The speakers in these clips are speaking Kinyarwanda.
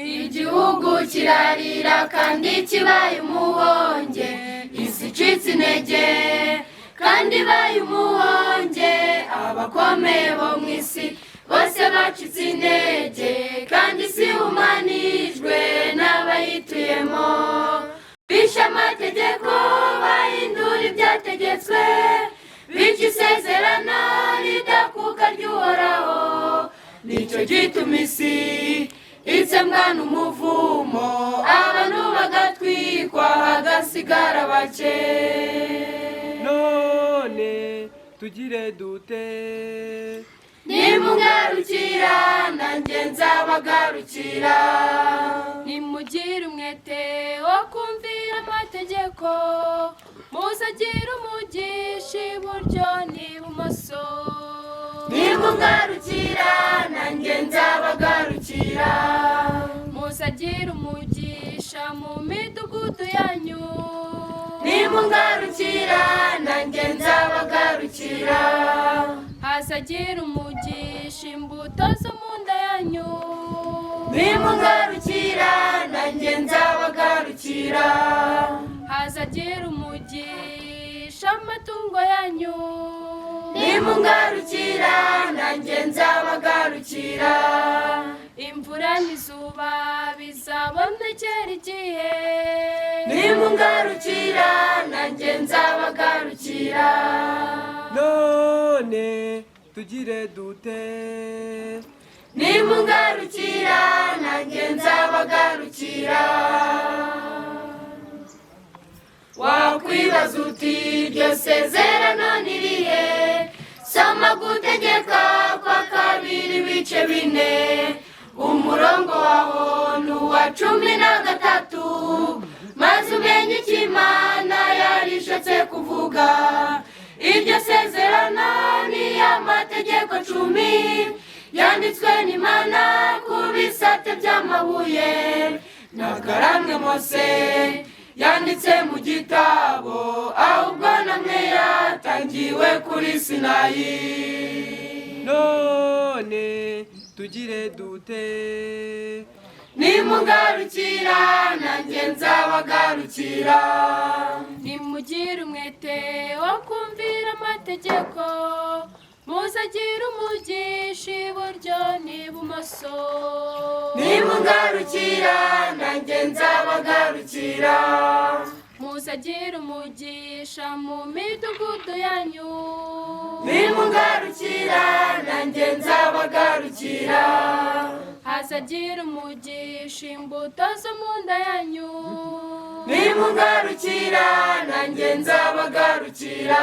igihugu kirarira kandi kibaye umuhonge, isi icitse intege kandi ibaye umuhonge, abakomeye bo mu isi bose bacitse intege kandi isi ihumanijwe n'abayituyemo, bishe amategeko bahindura ibyategetswe, bityo isezerano ridakuka ry'Uhoraho, nicyo gituma isi itsemwa n'umuvumo, abantu bagatwikwa hagasigara bake. None tugire dute? Nimungarukira nanjye nzabagarukira, nimugire umwete wo kumvira amategeko, muzagire umugisha iburyo n'ibumoso. nimungarukira nanjye nzabagarukira, muzagire umugisha mu midugudu yanyu. nimungarukira nanjye nzabagarukira, hazagire umugisha imbuto zo mu nda yanyu. nimungarukira nanjye nzabagarukira, hazagire umugisha amatungo yanyu. nimungarukira nanjye nzabagarukira, imvura n'izuba bizabonekera igihe. nimungarukira nanjye nzabagarukira, None tugire dute? nimungarukira nanjye nzabagarukira. Wakwibaza uti iryo sezerano ni irihe? Soma Gutegeka kwa 2 ibice 4, umurongo waho ni uwa 13, maze umenye icyo Imana yarishatse kuvuga. Iryo sezerano ni amategeko 10 yanditswe n'Imana ku bisate by'amabuye, n'agaramwe Mose yanditse mu gitabo, ahubwo namwe yatangiwe kuri Sinayi. None tugire dute? nimungarukira nanjye nzabagarukira, nimugire umwete wo kumvira amategeko, muzagire umugisha iburyo n'ibumoso. nimungarukira nanjye nzabagarukira, muzagire umugisha mu midugudu yanyu. nimungarukira nanjye nzabagarukira, hazagire umugisha imbuto zo mu nda yanyu. nimungarukira nanjye nzabagarukira,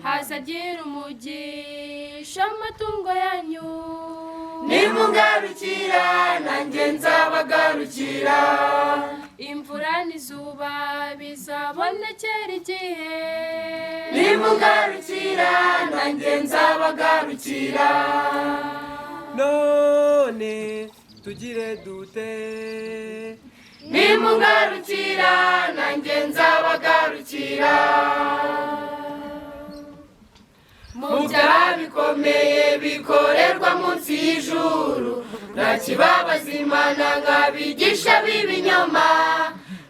hazagire umugisha amatungo yanyu. nimungarukira nanjye nzabagarukira, imvura n'izuba bizabonekera igihe. nimungarukira nanjye nzabagarukira, None tugire dute? nimungarukira nanjye nzabagarukira. Mu byaha bikomeye bikorerwa munsi y'ijuru, nta kibabaza Imana nk'abigisha b'ibinyoma,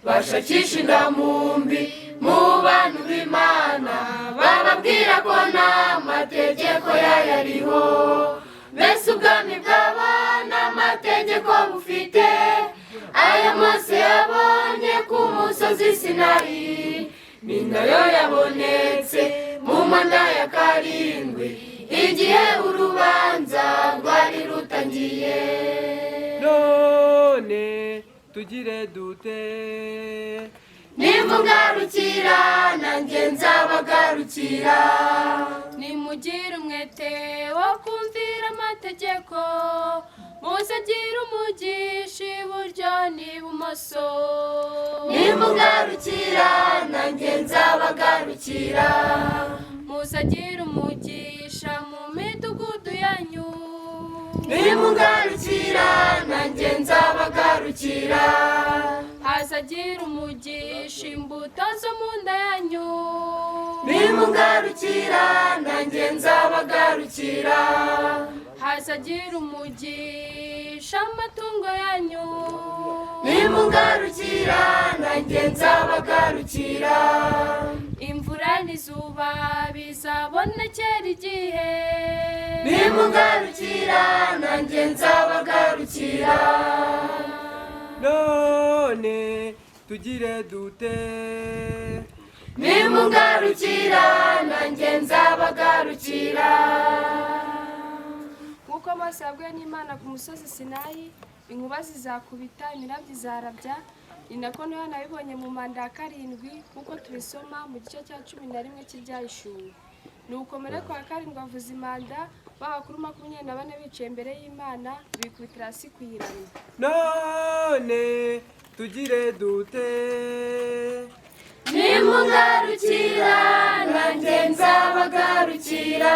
bashakisha indamumbi mu bantu b'Imana, bababwira ko nta mategeko yayo ariho. Mbese ubwami bwabo n'amategeko bufite, ayo Mose yabonye ku musozi Sinayi, ni nayo yabonetse mu manda ya 7, igihe urubanza rwari rutangiye. None tugire dute? nimungarukira nanjye nzabagarukira, nimugire umwete wo kumvira amategeko, muzagire umugisha iburyo n'ibumoso. nimungarukira nanjye nzabagarukira, muzagire umugisha mu midugudu yanyu. nimungarukira nanjye nzabagarukira, hazagire umugisha imbuto zo mu nda yanyu. nimungarukira nanjye nzabagarukira, hazagira umugisha kugurisha amatungo yanyu. nimungarukira nanjye nzabagarukira. Imvura n'izuba bizabonekera igihe. nimungarukira nanjye nzabagarukira. none tugire dute nimungarukira nanjye nzabagarukira. Nk'uko Mose yabwiwe n'Imana ku musozi Sinayi, inkuba zizakubita, imirabyo izarabya, ni nako Yohana yabibonye mu manda ya 7 nk'uko tubisoma mu gice cya 11 cy'Ibyahishuwe. Nuko muri kwa 7 bavuza impanda, b'abakuru 24 bicaye imbere y'Imana, bikubitira hasi kuyiramya. none tugire dute nimungarukira nanjye nzabagarukira.